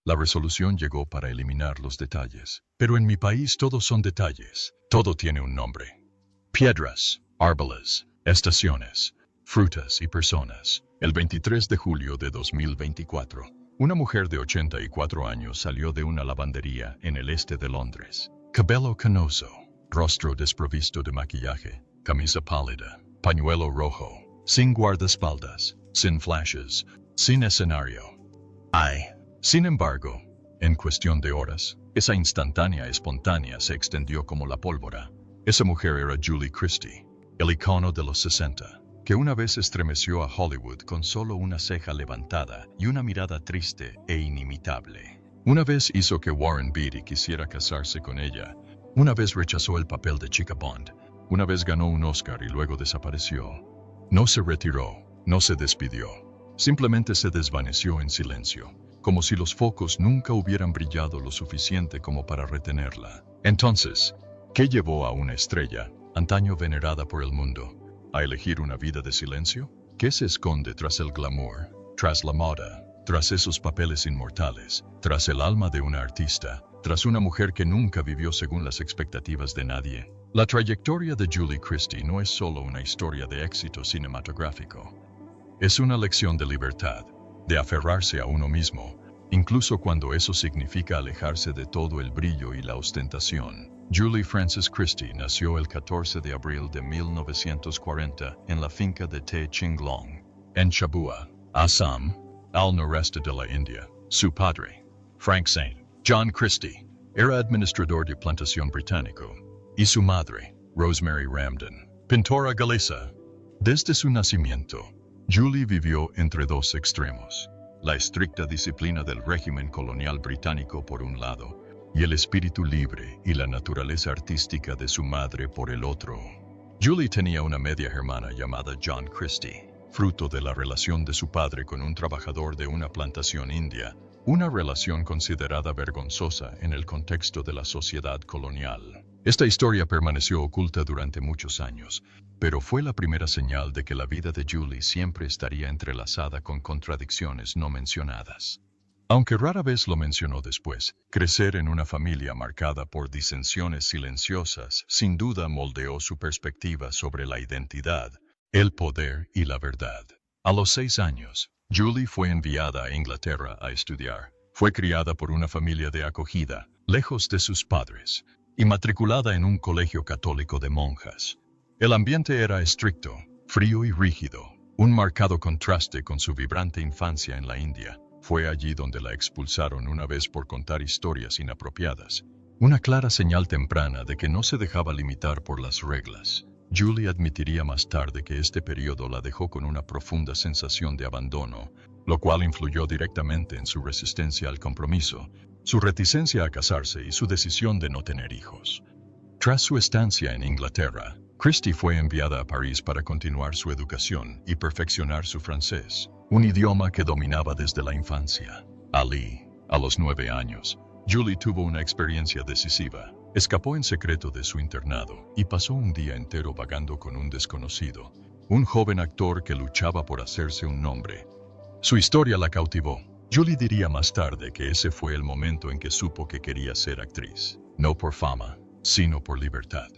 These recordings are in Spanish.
La resolución llegó para eliminar los detalles. Pero en mi país todos son detalles. Todo tiene un nombre. Piedras, árboles, estaciones, frutas y personas. El 23 de julio de 2024, una mujer de 84 años salió de una lavandería en el este de Londres. Cabello canoso, rostro desprovisto de maquillaje, camisa pálida, pañuelo rojo, sin guardaespaldas, sin flashes, sin escenario. Sin embargo, en cuestión de horas, esa instantánea espontánea se extendió como la pólvora. Esa mujer era Julie Christie, el icono de los 60, que una vez estremeció a Hollywood con solo una ceja levantada y una mirada triste e inimitable. Una vez hizo que Warren Beatty quisiera casarse con ella. Una vez rechazó el papel de Chica Bond. Una vez ganó un Oscar y luego desapareció. No se retiró, no se despidió. Simplemente se desvaneció en silencio, como si los focos nunca hubieran brillado lo suficiente como para retenerla. Entonces, ¿qué llevó a una estrella, antaño venerada por el mundo, a elegir una vida de silencio? ¿Qué se esconde tras el glamour, tras la moda, tras esos papeles inmortales, tras el alma de una artista, tras una mujer que nunca vivió según las expectativas de nadie? La trayectoria de Julie Christie no es solo una historia de éxito cinematográfico. Es una lección de libertad, de aferrarse a uno mismo, incluso cuando eso significa alejarse de todo el brillo y la ostentación. Julie Frances Christie nació el 14 de abril de 1940 en la finca de Te Chinglong, en Chabua, Assam, al noreste de la India. Su padre, Frank St. John Christie, era administrador de plantación británico, y su madre, Rosemary Ramdon, pintora galesa. Desde su nacimiento, Julie vivió entre dos extremos: la estricta disciplina del régimen colonial británico por un lado, y el espíritu libre y la naturaleza artística de su madre por el otro. Julie tenía una media hermana llamada John Christie, fruto de la relación de su padre con un trabajador de una plantación india, una relación considerada vergonzosa en el contexto de la sociedad colonial. Esta historia permaneció oculta durante muchos años, pero fue la primera señal de que la vida de Julie siempre estaría entrelazada con contradicciones no mencionadas. Aunque rara vez lo mencionó después, crecer en una familia marcada por disensiones silenciosas sin duda moldeó su perspectiva sobre la identidad, el poder y la verdad. A los 6 años, Julie fue enviada a Inglaterra a estudiar. Fue criada por una familia de acogida, lejos de sus padres, y matriculada en un colegio católico de monjas. El ambiente era estricto, frío y rígido, un marcado contraste con su vibrante infancia en la India. Fue allí donde la expulsaron una vez por contar historias inapropiadas, una clara señal temprana de que no se dejaba limitar por las reglas. Julie admitiría más tarde que este periodo la dejó con una profunda sensación de abandono, lo cual influyó directamente en su resistencia al compromiso, su reticencia a casarse y su decisión de no tener hijos. Tras su estancia en Inglaterra, Christie fue enviada a París para continuar su educación y perfeccionar su francés, un idioma que dominaba desde la infancia. A los 9 años, Julie tuvo una experiencia decisiva. Escapó en secreto de su internado y pasó un día entero vagando con un desconocido, un joven actor que luchaba por hacerse un nombre. Su historia la cautivó. Julie diría más tarde que ese fue el momento en que supo que quería ser actriz, no por fama, sino por libertad.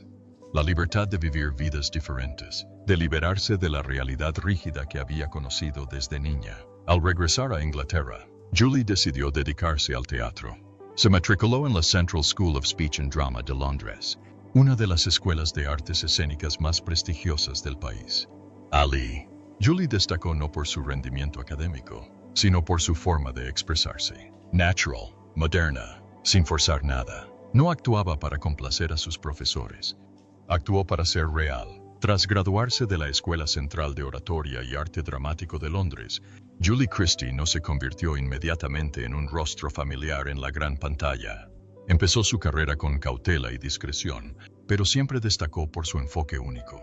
La libertad de vivir vidas diferentes, de liberarse de la realidad rígida que había conocido desde niña. Al regresar a Inglaterra, Julie decidió dedicarse al teatro. Se matriculó en la Central School of Speech and Drama de Londres, una de las escuelas de artes escénicas más prestigiosas del país. Julie destacó no por su rendimiento académico, sino por su forma de expresarse. Natural, moderna, sin forzar nada. No actuaba para complacer a sus profesores. Actuó para ser real. Tras graduarse de la Escuela Central de Oratoria y Arte Dramático de Londres, Julie Christie no se convirtió inmediatamente en un rostro familiar en la gran pantalla. Empezó su carrera con cautela y discreción, pero siempre destacó por su enfoque único.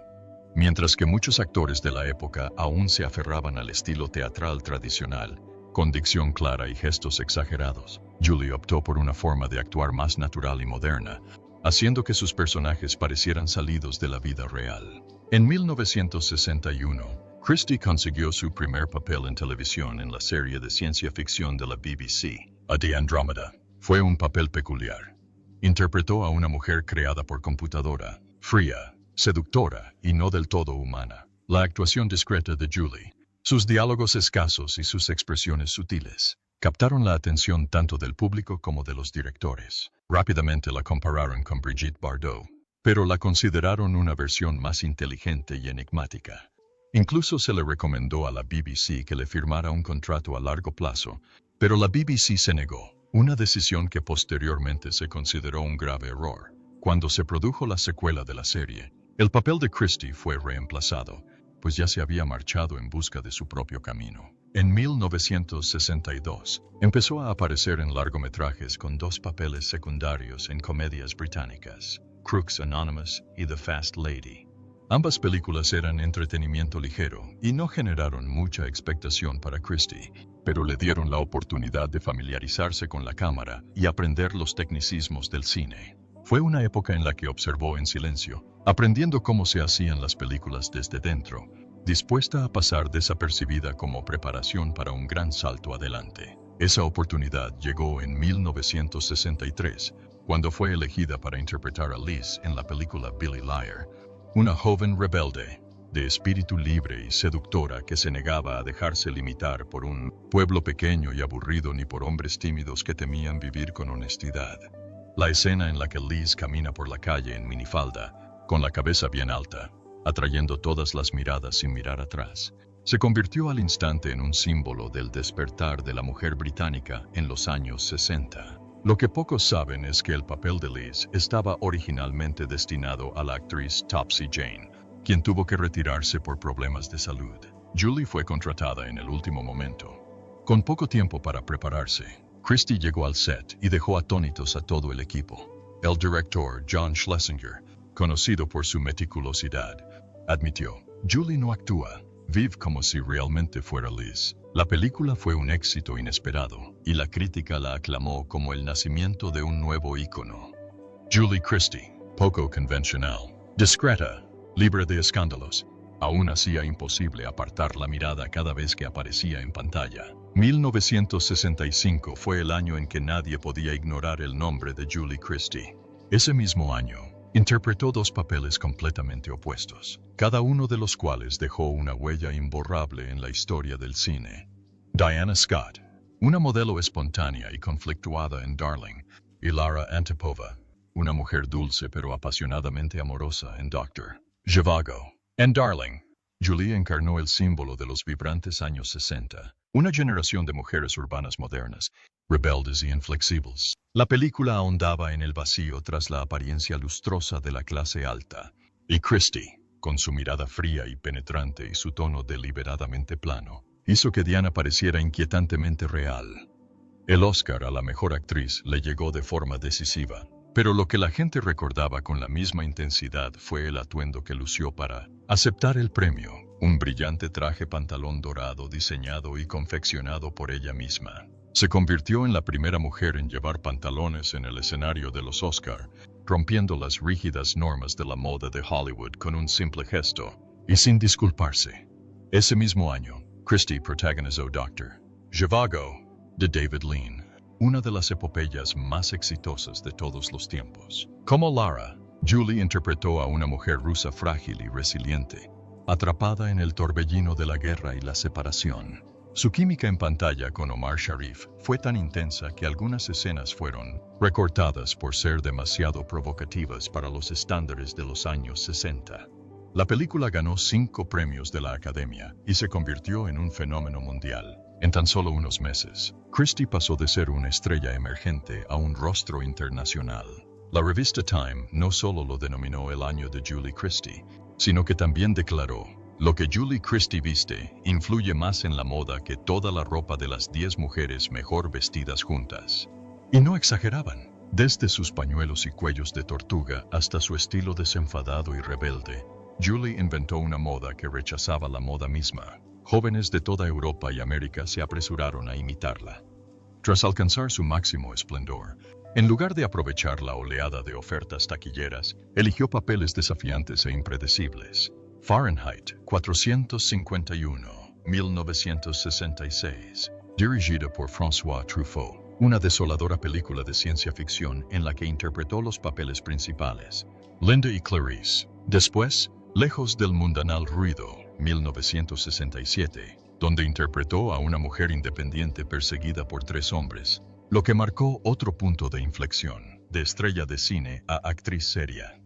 Mientras que muchos actores de la época aún se aferraban al estilo teatral tradicional, con dicción clara y gestos exagerados, Julie optó por una forma de actuar más natural y moderna, haciendo que sus personajes parecieran salidos de la vida real. En 1961, Christie consiguió su primer papel en televisión en la serie de ciencia ficción de la BBC, a The Andromeda. Fue un papel peculiar. Interpretó a una mujer creada por computadora, fría, seductora y no del todo humana. La actuación discreta de Julie, sus diálogos escasos y sus expresiones sutiles, captaron la atención tanto del público como de los directores. Rápidamente la compararon con Brigitte Bardot, pero la consideraron una versión más inteligente y enigmática. Incluso se le recomendó a la BBC que le firmara un contrato a largo plazo, pero la BBC se negó, una decisión que posteriormente se consideró un grave error. Cuando se produjo la secuela de la serie, el papel de Christie fue reemplazado, pues ya se había marchado en busca de su propio camino. En 1962, empezó a aparecer en largometrajes con 2 papeles secundarios en comedias británicas, Crooks Anonymous y The Fast Lady. Ambas películas eran entretenimiento ligero y no generaron mucha expectación para Christie, pero le dieron la oportunidad de familiarizarse con la cámara y aprender los tecnicismos del cine. Fue una época en la que observó en silencio, aprendiendo cómo se hacían las películas desde dentro, dispuesta a pasar desapercibida como preparación para un gran salto adelante. Esa oportunidad llegó en 1963, cuando fue elegida para interpretar a Liz en la película Billy Liar, una joven rebelde, de espíritu libre y seductora que se negaba a dejarse limitar por un pueblo pequeño y aburrido ni por hombres tímidos que temían vivir con honestidad. La escena en la que Liz camina por la calle en minifalda, con la cabeza bien alta, atrayendo todas las miradas sin mirar atrás, se convirtió al instante en un símbolo del despertar de la mujer británica en los años 60. Lo que pocos saben es que el papel de Liz estaba originalmente destinado a la actriz Topsy Jane, quien tuvo que retirarse por problemas de salud. Julie fue contratada en el último momento. Con poco tiempo para prepararse, Christie llegó al set y dejó atónitos a todo el equipo. El director John Schlesinger, conocido por su meticulosidad, admitió: "Julie no actúa, vive como si realmente fuera Liz". La película fue un éxito inesperado, y la crítica la aclamó como el nacimiento de un nuevo ícono. Julie Christie, poco convencional, discreta, libre de escándalos, aún hacía imposible apartar la mirada cada vez que aparecía en pantalla. 1965 fue el año en que nadie podía ignorar el nombre de Julie Christie. Ese mismo año, interpretó 2 papeles completamente opuestos, cada uno de los cuales dejó una huella imborrable en la historia del cine. Diana Scott, una modelo espontánea y conflictuada en Darling, y Lara Antipova, una mujer dulce pero apasionadamente amorosa en Dr. Zhivago. En Darling, Julie encarnó el símbolo de los vibrantes años 60, una generación de mujeres urbanas modernas, rebeldes y inflexibles. La película ahondaba en el vacío tras la apariencia lustrosa de la clase alta, y Christie, con su mirada fría y penetrante y su tono deliberadamente plano, hizo que Diana pareciera inquietantemente real. El Oscar a la mejor actriz le llegó de forma decisiva, pero lo que la gente recordaba con la misma intensidad fue el atuendo que lució para aceptar el premio, un brillante traje pantalón dorado diseñado y confeccionado por ella misma. Se convirtió en la primera mujer en llevar pantalones en el escenario de los Oscar, rompiendo las rígidas normas de la moda de Hollywood con un simple gesto, y sin disculparse. Ese mismo año, Christie protagonizó Dr. Zhivago, de David Lean, una de las epopeyas más exitosas de todos los tiempos. Como Lara, Julie interpretó a una mujer rusa frágil y resiliente, atrapada en el torbellino de la guerra y la separación. Su química en pantalla con Omar Sharif fue tan intensa que algunas escenas fueron recortadas por ser demasiado provocativas para los estándares de los años 60. La película ganó 5 premios de la Academia y se convirtió en un fenómeno mundial. En tan solo unos meses, Christie pasó de ser una estrella emergente a un rostro internacional. La revista Time no solo lo denominó el año de Julie Christie, sino que también declaró: "Lo que Julie Christie viste influye más en la moda que toda la ropa de las 10 mujeres mejor vestidas juntas". Y no exageraban. Desde sus pañuelos y cuellos de tortuga hasta su estilo desenfadado y rebelde, Julie inventó una moda que rechazaba la moda misma. Jóvenes de toda Europa y América se apresuraron a imitarla. Tras alcanzar su máximo esplendor, en lugar de aprovechar la oleada de ofertas taquilleras, eligió papeles desafiantes e impredecibles. Fahrenheit 451, 1966, dirigida por François Truffaut, una desoladora película de ciencia ficción en la que interpretó los papeles principales. Linda y Clarice. Después, Lejos del mundanal ruido, 1967, donde interpretó a una mujer independiente perseguida por 3 hombres, lo que marcó otro punto de inflexión, de estrella de cine a actriz seria.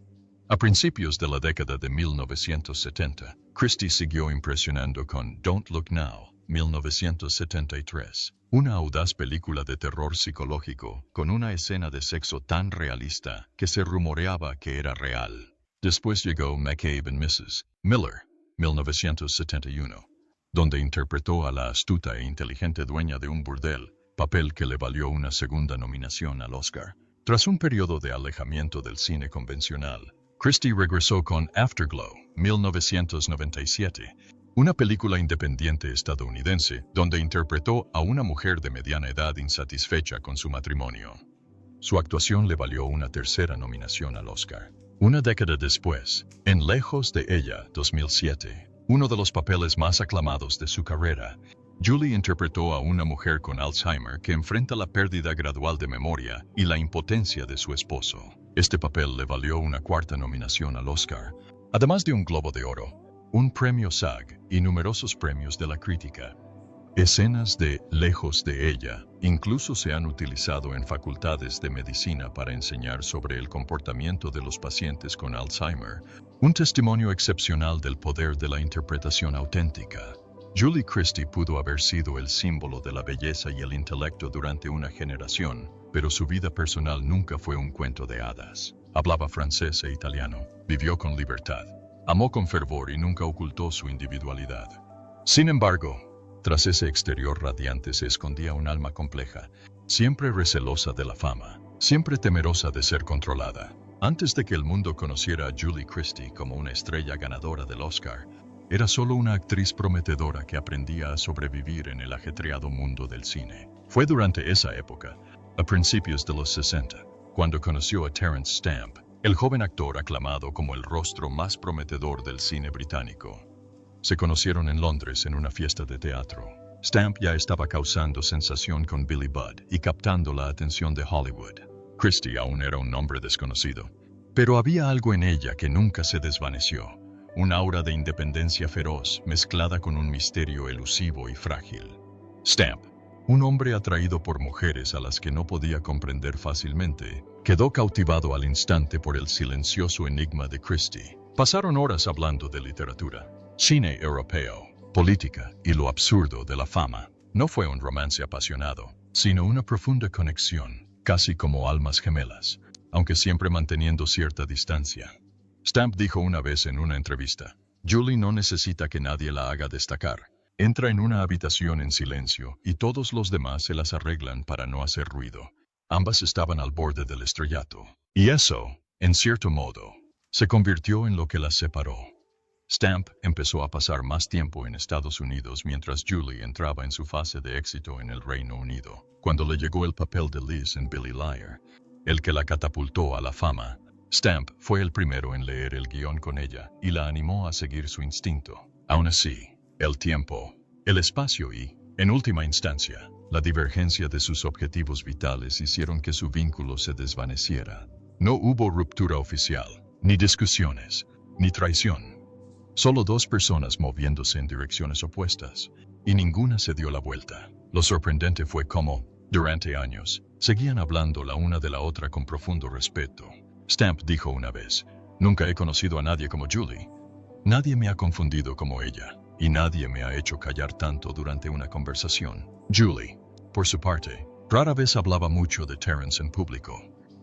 A principios de la década de 1970, Christie siguió impresionando con Don't Look Now, 1973, una audaz película de terror psicológico con una escena de sexo tan realista que se rumoreaba que era real. Después llegó McCabe and Mrs. Miller, 1971, donde interpretó a la astuta e inteligente dueña de un burdel, papel que le valió una segunda nominación al Oscar. Tras un periodo de alejamiento del cine convencional, Christie regresó con Afterglow, 1997, una película independiente estadounidense donde interpretó a una mujer de mediana edad insatisfecha con su matrimonio. Su actuación le valió una tercera nominación al Oscar. Una década después, en Lejos de ella, 2007, uno de los papeles más aclamados de su carrera, Julie interpretó a una mujer con Alzheimer que enfrenta la pérdida gradual de memoria y la impotencia de su esposo. Este papel le valió una cuarta nominación al Oscar, además de un Globo de Oro, un premio SAG y numerosos premios de la crítica. Escenas de Lejos de ella incluso se han utilizado en facultades de medicina para enseñar sobre el comportamiento de los pacientes con Alzheimer, un testimonio excepcional del poder de la interpretación auténtica. Julie Christie pudo haber sido el símbolo de la belleza y el intelecto durante una generación, pero su vida personal nunca fue un cuento de hadas. Hablaba francés e italiano, vivió con libertad, amó con fervor y nunca ocultó su individualidad. Sin embargo, tras ese exterior radiante se escondía un alma compleja, siempre recelosa de la fama, siempre temerosa de ser controlada. Antes de que el mundo conociera a Julie Christie como una estrella ganadora del Oscar, era solo una actriz prometedora que aprendía a sobrevivir en el ajetreado mundo del cine. Fue durante esa época, a principios de los 60, cuando conoció a Terence Stamp, el joven actor aclamado como el rostro más prometedor del cine británico. Se conocieron en Londres en una fiesta de teatro. Stamp ya estaba causando sensación con Billy Budd y captando la atención de Hollywood. Christie aún era un nombre desconocido, pero había algo en ella que nunca se desvaneció, un aura de independencia feroz mezclada con un misterio elusivo y frágil. Stamp, un hombre atraído por mujeres a las que no podía comprender fácilmente, quedó cautivado al instante por el silencioso enigma de Christie. Pasaron horas hablando de literatura, cine europeo, política y lo absurdo de la fama. No fue un romance apasionado, sino una profunda conexión, casi como almas gemelas, aunque siempre manteniendo cierta distancia. Stamp dijo una vez en una entrevista, Julie no necesita que nadie la haga destacar. Entra en una habitación en silencio y todos los demás se las arreglan para no hacer ruido. Ambas estaban al borde del estrellato. Y eso, en cierto modo, se convirtió en lo que las separó. Stamp empezó a pasar más tiempo en Estados Unidos mientras Julie entraba en su fase de éxito en el Reino Unido. Cuando le llegó el papel de Liz en Billy Liar, el que la catapultó a la fama, Stamp fue el primero en leer el guión con ella y la animó a seguir su instinto. Aún así, el tiempo, el espacio y, en última instancia, la divergencia de sus objetivos vitales hicieron que su vínculo se desvaneciera. No hubo ruptura oficial, ni discusiones, ni traición. Solo 2 personas moviéndose en direcciones opuestas, y ninguna se dio la vuelta. Lo sorprendente fue cómo, durante años, seguían hablando la una de la otra con profundo respeto. Stamp dijo una vez, nunca he conocido a nadie como Julie. Nadie me ha confundido como ella, y nadie me ha hecho callar tanto durante una conversación. Julie, por su parte, rara vez hablaba mucho de Terence en público,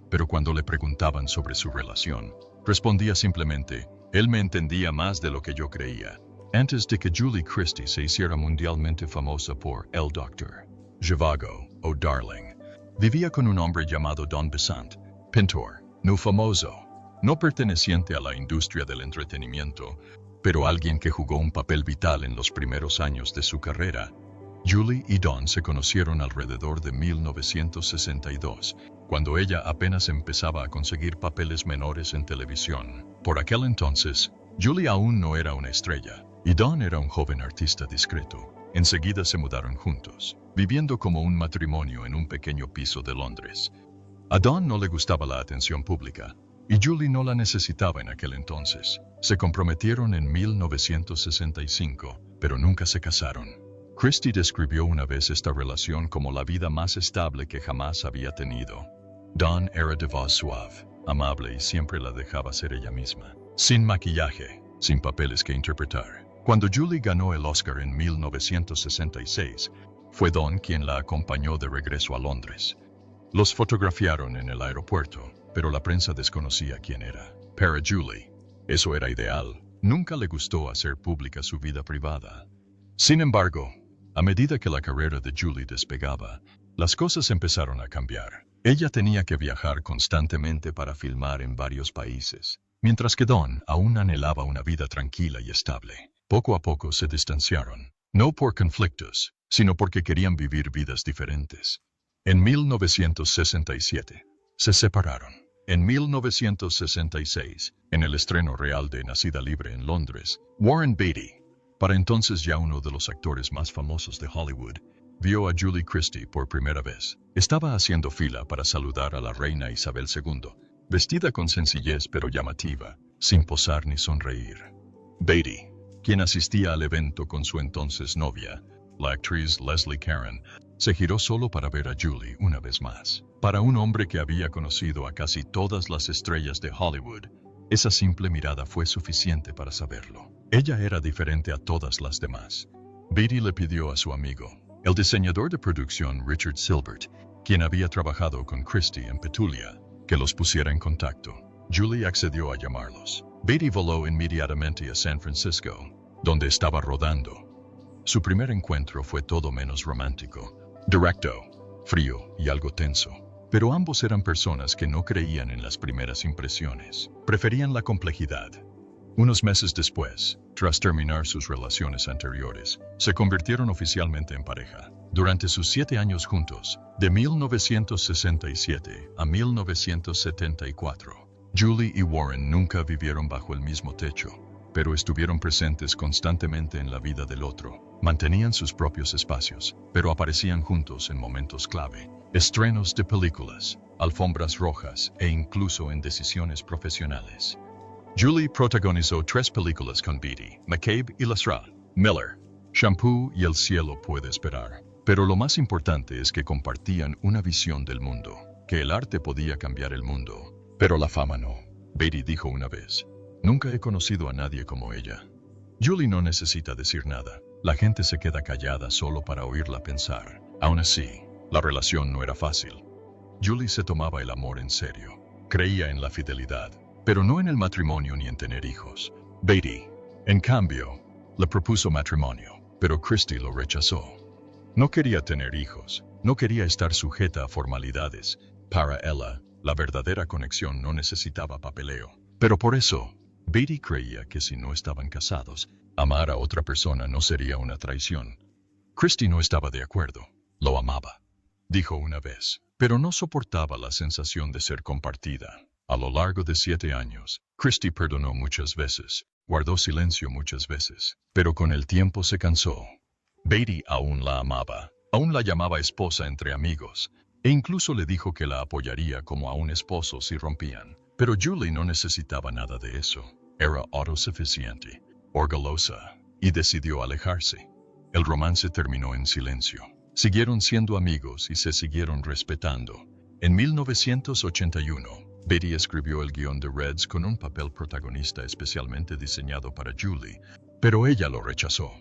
pero cuando le preguntaban sobre su relación, respondía simplemente, él me entendía más de lo que yo creía. Antes de que Julie Christie se hiciera mundialmente famosa por El Doctor Zhivago o Darling, vivía con un hombre llamado Don Besant, pintor, no famoso, no perteneciente a la industria del entretenimiento, pero alguien que jugó un papel vital en los primeros años de su carrera. Julie y Don se conocieron alrededor de 1962, cuando ella apenas empezaba a conseguir papeles menores en televisión. Por aquel entonces, Julie aún no era una estrella, y Don era un joven artista discreto. Enseguida se mudaron juntos, viviendo como un matrimonio en un pequeño piso de Londres. A Don no le gustaba la atención pública, y Julie no la necesitaba en aquel entonces. Se comprometieron en 1965, pero nunca se casaron. Christie describió una vez esta relación como la vida más estable que jamás había tenido. Dawn era de voz suave, amable y siempre la dejaba ser ella misma, sin maquillaje, sin papeles que interpretar. Cuando Julie ganó el Oscar en 1966, fue Dawn quien la acompañó de regreso a Londres. Los fotografiaron en el aeropuerto, pero la prensa desconocía quién era. Para Julie, eso era ideal. Nunca le gustó hacer pública su vida privada. Sin embargo, a medida que la carrera de Julie despegaba, las cosas empezaron a cambiar. Ella tenía que viajar constantemente para filmar en varios países, mientras que Dawn aún anhelaba una vida tranquila y estable. Poco a poco se distanciaron, no por conflictos, sino porque querían vivir vidas diferentes. En 1967, se separaron. En 1966, en el estreno real de Nacida Libre en Londres, Warren Beatty, para entonces ya uno de los actores más famosos de Hollywood, vio a Julie Christie por primera vez. Estaba haciendo fila para saludar a la reina Isabel II, vestida con sencillez pero llamativa, sin posar ni sonreír. Beatty, quien asistía al evento con su entonces novia, la actriz Leslie Caron, se giró solo para ver a Julie una vez más. Para un hombre que había conocido a casi todas las estrellas de Hollywood, esa simple mirada fue suficiente para saberlo. Ella era diferente a todas las demás. Beatty le pidió a su amigo, el diseñador de producción Richard Silbert, quien había trabajado con Christie en Petulia, que los pusiera en contacto. Julie accedió a llamarlos. Beatty voló inmediatamente a San Francisco, donde estaba rodando. Su primer encuentro fue todo menos romántico, directo, frío y algo tenso. Pero ambos eran personas que no creían en las primeras impresiones. Preferían la complejidad. Unos meses después, tras terminar sus relaciones anteriores, se convirtieron oficialmente en pareja. Durante sus 7 años juntos, de 1967 a 1974, Julie y Warren nunca vivieron bajo el mismo techo, pero estuvieron presentes constantemente en la vida del otro. Mantenían sus propios espacios, pero aparecían juntos en momentos clave. Estrenos de películas, alfombras rojas e incluso en decisiones profesionales. Julie protagonizó 3 películas con Beatty, McCabe y Lasra, Miller, Shampoo y El cielo puede esperar. Pero lo más importante es que compartían una visión del mundo, que el arte podía cambiar el mundo, pero la fama no. Beatty dijo una vez, nunca he conocido a nadie como ella. Julie no necesita decir nada. La gente se queda callada solo para oírla pensar. Aún así, la relación no era fácil. Julie se tomaba el amor en serio. Creía en la fidelidad, pero no en el matrimonio ni en tener hijos. Beatty, en cambio, le propuso matrimonio, pero Christie lo rechazó. No quería tener hijos, no quería estar sujeta a formalidades. Para ella, la verdadera conexión no necesitaba papeleo. Pero por eso, Beatty creía que si no estaban casados, amar a otra persona no sería una traición. Christie no estaba de acuerdo. Lo amaba, dijo una vez, pero no soportaba la sensación de ser compartida. A lo largo de 7 años, Christie perdonó muchas veces, guardó silencio muchas veces, pero con el tiempo se cansó. Beatty aún la amaba, aún la llamaba esposa entre amigos, e incluso le dijo que la apoyaría como a un esposo si rompían. Pero Julie no necesitaba nada de eso. Era autosuficiente, orgullosa, y decidió alejarse. El romance terminó en silencio. Siguieron siendo amigos y se siguieron respetando. En 1981, Beatty escribió el guión de Reds con un papel protagonista especialmente diseñado para Julie, pero ella lo rechazó.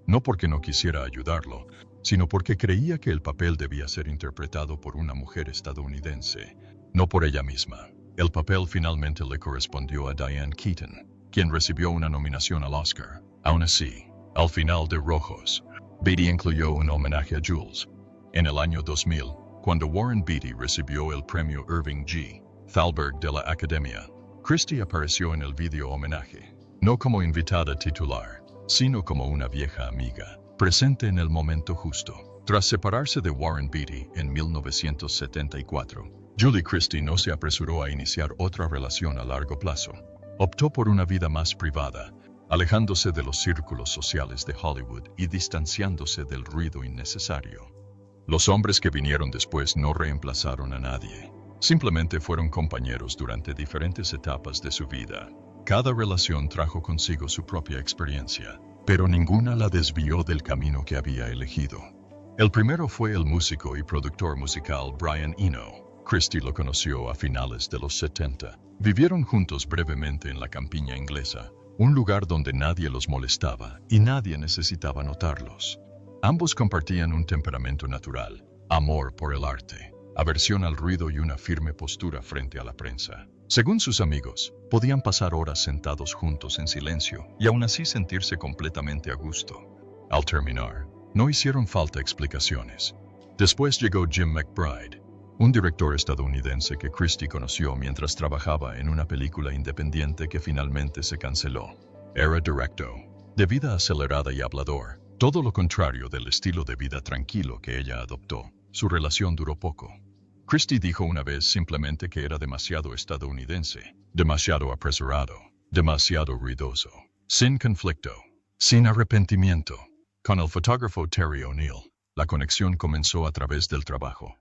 No porque no quisiera ayudarlo, sino porque creía que el papel debía ser interpretado por una mujer estadounidense, no por ella misma. El papel finalmente le correspondió a Diane Keaton, quien recibió una nominación al Oscar. Aún así, al final de Rojos, Beatty incluyó un homenaje a Jules. En el año 2000, cuando Warren Beatty recibió el premio Irving G. Thalberg de la Academia, Christie apareció en el video homenaje, no como invitada titular, sino como una vieja amiga, presente en el momento justo. Tras separarse de Warren Beatty en 1974, Julie Christie no se apresuró a iniciar otra relación a largo plazo. Optó por una vida más privada, alejándose de los círculos sociales de Hollywood y distanciándose del ruido innecesario. Los hombres que vinieron después no reemplazaron a nadie. Simplemente fueron compañeros durante diferentes etapas de su vida. Cada relación trajo consigo su propia experiencia, pero ninguna la desvió del camino que había elegido. El primero fue el músico y productor musical Brian Eno. Christy lo conoció a finales de los 70. Vivieron juntos brevemente en la campiña inglesa, un lugar donde nadie los molestaba y nadie necesitaba notarlos. Ambos compartían un temperamento natural, amor por el arte, aversión al ruido y una firme postura frente a la prensa. Según sus amigos, podían pasar horas sentados juntos en silencio y aún así sentirse completamente a gusto. Al terminar, no hicieron falta explicaciones. Después llegó Jim McBride, un director estadounidense que Christy conoció mientras trabajaba en una película independiente que finalmente se canceló. Era directo, de vida acelerada y hablador, todo lo contrario del estilo de vida tranquilo que ella adoptó. Su relación duró poco. Christy dijo una vez simplemente que era demasiado estadounidense, demasiado apresurado, demasiado ruidoso, sin conflicto, sin arrepentimiento. Con el fotógrafo Terry O'Neill, la conexión comenzó a través del trabajo.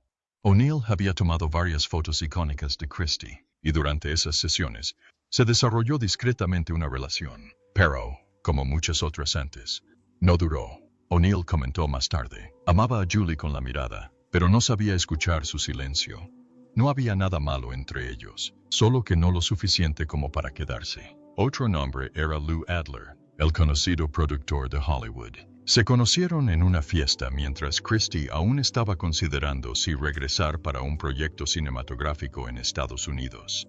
O'Neill había tomado varias fotos icónicas de Christy, y durante esas sesiones se desarrolló discretamente una relación, pero, como muchas otras antes, no duró. O'Neill comentó más tarde, amaba a Julie con la mirada, pero no sabía escuchar su silencio. No había nada malo entre ellos, solo que no lo suficiente como para quedarse. Otro nombre era Lou Adler, el conocido productor de Hollywood. Se conocieron en una fiesta mientras Christy aún estaba considerando si regresar para un proyecto cinematográfico en Estados Unidos.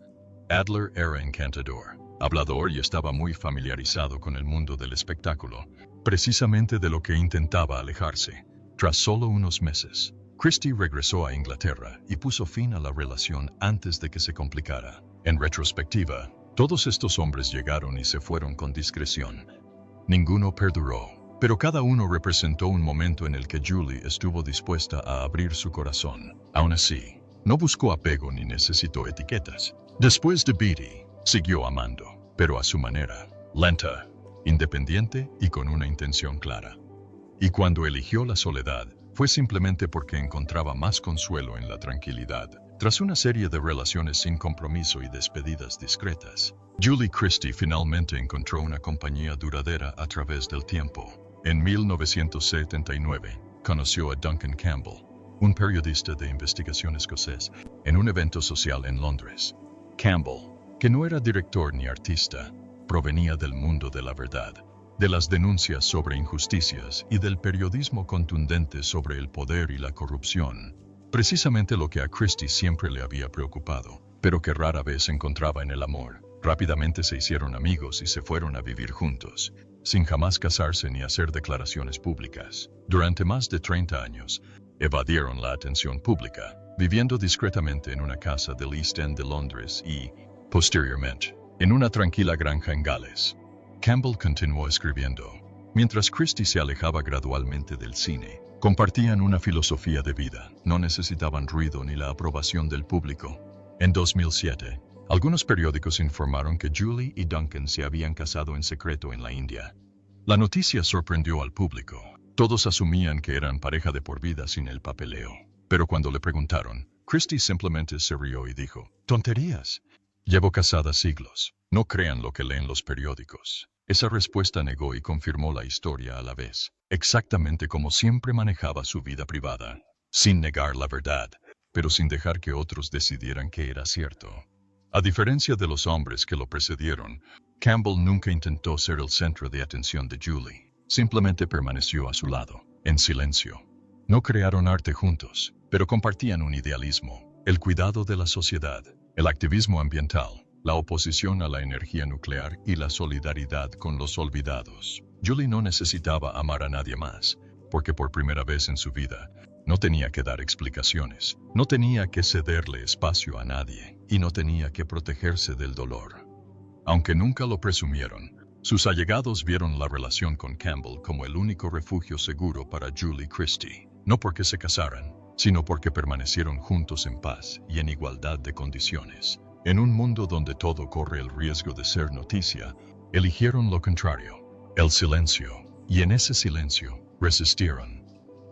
Adler era encantador, hablador y estaba muy familiarizado con el mundo del espectáculo, precisamente de lo que intentaba alejarse. Tras solo unos meses, Christy regresó a Inglaterra y puso fin a la relación antes de que se complicara. En retrospectiva, todos estos hombres llegaron y se fueron con discreción. Ninguno perduró, pero cada uno representó un momento en el que Julie estuvo dispuesta a abrir su corazón. Aún así, no buscó apego ni necesitó etiquetas. Después de Beatty, siguió amando, pero a su manera, lenta, independiente y con una intención clara. Y cuando eligió la soledad, fue simplemente porque encontraba más consuelo en la tranquilidad. Tras una serie de relaciones sin compromiso y despedidas discretas, Julie Christie finalmente encontró una compañía duradera a través del tiempo. En 1979, conoció a Duncan Campbell, un periodista de investigación escocés, en un evento social en Londres. Campbell, que no era director ni artista, provenía del mundo de la verdad, de las denuncias sobre injusticias y del periodismo contundente sobre el poder y la corrupción, precisamente lo que a Christie siempre le había preocupado, pero que rara vez encontraba en el amor. Rápidamente se hicieron amigos y se fueron a vivir juntos, sin jamás casarse ni hacer declaraciones públicas. Durante más de 30 años, evadieron la atención pública, viviendo discretamente en una casa del East End de Londres y, posteriormente, en una tranquila granja en Gales. Campbell continuó escribiendo. Mientras Christie se alejaba gradualmente del cine, compartían una filosofía de vida, no necesitaban ruido ni la aprobación del público. En 2007, algunos periódicos informaron que Julie y Duncan se habían casado en secreto en la India. La noticia sorprendió al público. Todos asumían que eran pareja de por vida sin el papeleo. Pero cuando le preguntaron, Christie simplemente se rió y dijo, «Tonterías. Llevo casada siglos. No crean lo que leen los periódicos». Esa respuesta negó y confirmó la historia a la vez, exactamente como siempre manejaba su vida privada, sin negar la verdad, pero sin dejar que otros decidieran que era cierto. A diferencia de los hombres que lo precedieron, Campbell nunca intentó ser el centro de atención de Julie. Simplemente permaneció a su lado, en silencio. No crearon arte juntos, pero compartían un idealismo, el cuidado de la sociedad, el activismo ambiental, la oposición a la energía nuclear y la solidaridad con los olvidados. Julie no necesitaba amar a nadie más, porque por primera vez en su vida, no tenía que dar explicaciones, no tenía que cederle espacio a nadie, y no tenía que protegerse del dolor. Aunque nunca lo presumieron, sus allegados vieron la relación con Campbell como el único refugio seguro para Julie Christie, no porque se casaran, sino porque permanecieron juntos en paz y en igualdad de condiciones. En un mundo donde todo corre el riesgo de ser noticia, Eligieron lo contrario, el silencio, y en ese silencio resistieron.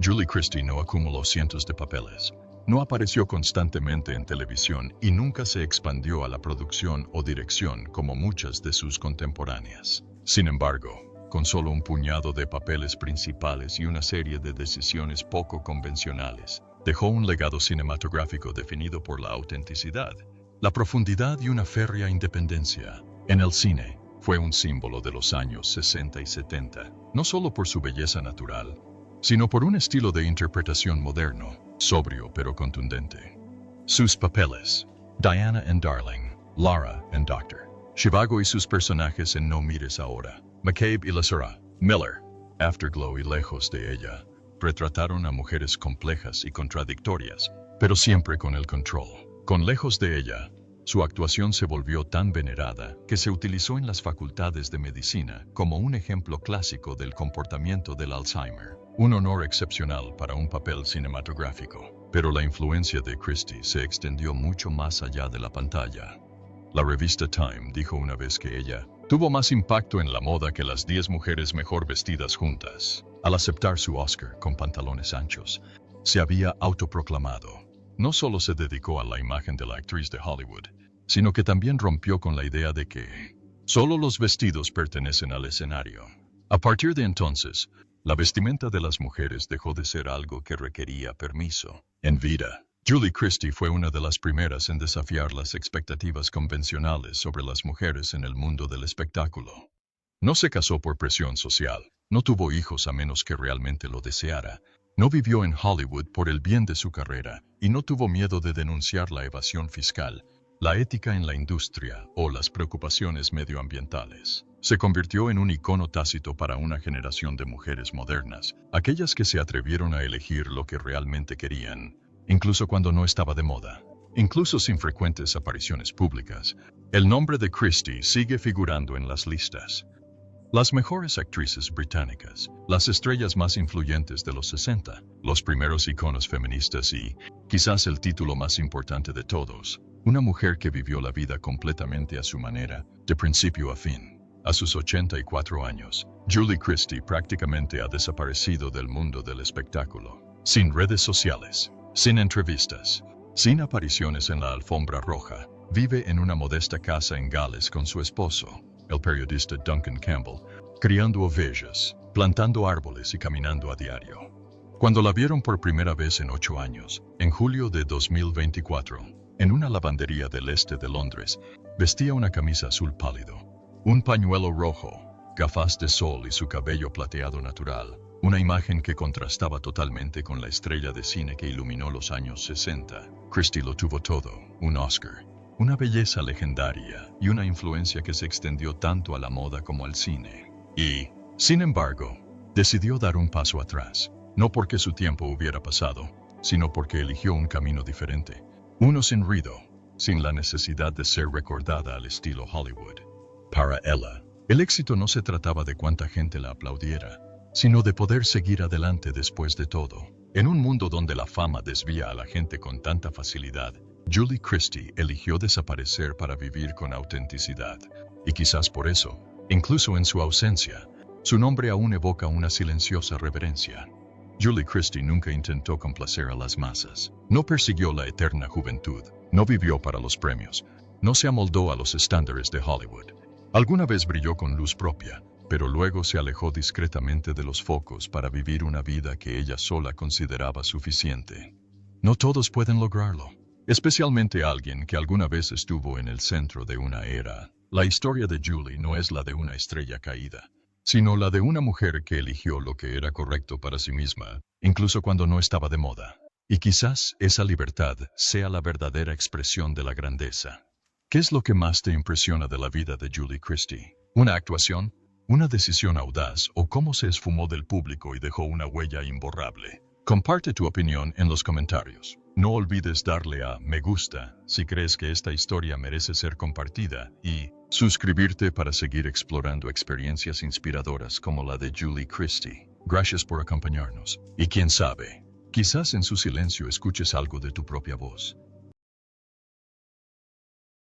Julie Christie no acumuló cientos de papeles, no apareció constantemente en televisión y nunca se expandió a la producción o dirección como muchas de sus contemporáneas. Sin embargo, con solo un puñado de papeles principales y una serie de decisiones poco convencionales, dejó un legado cinematográfico definido por la autenticidad, la profundidad y una férrea independencia. En el cine, fue un símbolo de los años 60 y 70, no solo por su belleza natural, sino por un estilo de interpretación moderno, sobrio pero contundente. Sus papeles: Diana en Darling, Lara en Doctor Zhivago y sus personajes en No mires ahora, McCabe y Lazara, Miller, Afterglow y Lejos de ella, retrataron a mujeres complejas y contradictorias, pero siempre con el control. Con Lejos de ella, su actuación se volvió tan venerada que se utilizó en las facultades de medicina como un ejemplo clásico del comportamiento del Alzheimer. Un honor excepcional para un papel cinematográfico. Pero la influencia de Christie se extendió mucho más allá de la pantalla. La revista Time dijo una vez que ella tuvo más impacto en la moda que las 10 mujeres mejor vestidas juntas. Al aceptar su Oscar con pantalones anchos, se había autoproclamado. No solo se dedicó a la imagen de la actriz de Hollywood, sino que también rompió con la idea de que solo los vestidos pertenecen al escenario. A partir de entonces, la vestimenta de las mujeres dejó de ser algo que requería permiso. En vida, Julie Christie fue una de las primeras en desafiar las expectativas convencionales sobre las mujeres en el mundo del espectáculo. No se casó por presión social, no tuvo hijos a menos que realmente lo deseara, no vivió en Hollywood por el bien de su carrera y no tuvo miedo de denunciar la evasión fiscal, la ética en la industria o las preocupaciones medioambientales. Se convirtió en un icono tácito para una generación de mujeres modernas, aquellas que se atrevieron a elegir lo que realmente querían, incluso cuando no estaba de moda. Incluso sin frecuentes apariciones públicas, el nombre de Christie sigue figurando en las listas. Las mejores actrices británicas, las estrellas más influyentes de los 60, los primeros iconos feministas y, quizás el título más importante de todos, una mujer que vivió la vida completamente a su manera, de principio a fin. A sus 84 años, Julie Christie prácticamente ha desaparecido del mundo del espectáculo. Sin redes sociales, sin entrevistas, sin apariciones en la alfombra roja, vive en una modesta casa en Gales con su esposo, el periodista Duncan Campbell, criando ovejas, plantando árboles y caminando a diario. Cuando la vieron por primera vez en 8 años, en julio de 2024, en una lavandería del este de Londres, vestía una camisa azul pálido, un pañuelo rojo, gafas de sol y su cabello plateado natural, una imagen que contrastaba totalmente con la estrella de cine que iluminó los años 60. Christie lo tuvo todo, un Oscar, una belleza legendaria y una influencia que se extendió tanto a la moda como al cine. Y, sin embargo, decidió dar un paso atrás, no porque su tiempo hubiera pasado, sino porque eligió un camino diferente, uno sin ruido, sin la necesidad de ser recordada al estilo Hollywood. Para ella, el éxito no se trataba de cuánta gente la aplaudiera, sino de poder seguir adelante después de todo. En un mundo donde la fama desvía a la gente con tanta facilidad, Julie Christie eligió desaparecer para vivir con autenticidad, y quizás por eso, incluso en su ausencia, su nombre aún evoca una silenciosa reverencia. Julie Christie nunca intentó complacer a las masas, no persiguió la eterna juventud, no vivió para los premios, no se amoldó a los estándares de Hollywood. Alguna vez brilló con luz propia, pero luego se alejó discretamente de los focos para vivir una vida que ella sola consideraba suficiente. No todos pueden lograrlo, especialmente alguien que alguna vez estuvo en el centro de una era. La historia de Julie no es la de una estrella caída, sino la de una mujer que eligió lo que era correcto para sí misma, incluso cuando no estaba de moda. Y quizás esa libertad sea la verdadera expresión de la grandeza. ¿Qué es lo que más te impresiona de la vida de Julie Christie? ¿Una actuación? ¿Una decisión audaz o cómo se esfumó del público y dejó una huella imborrable? Comparte tu opinión en los comentarios. No olvides darle a me gusta si crees que esta historia merece ser compartida y suscribirte para seguir explorando experiencias inspiradoras como la de Julie Christie. Gracias por acompañarnos. Y quién sabe, quizás en su silencio escuches algo de tu propia voz.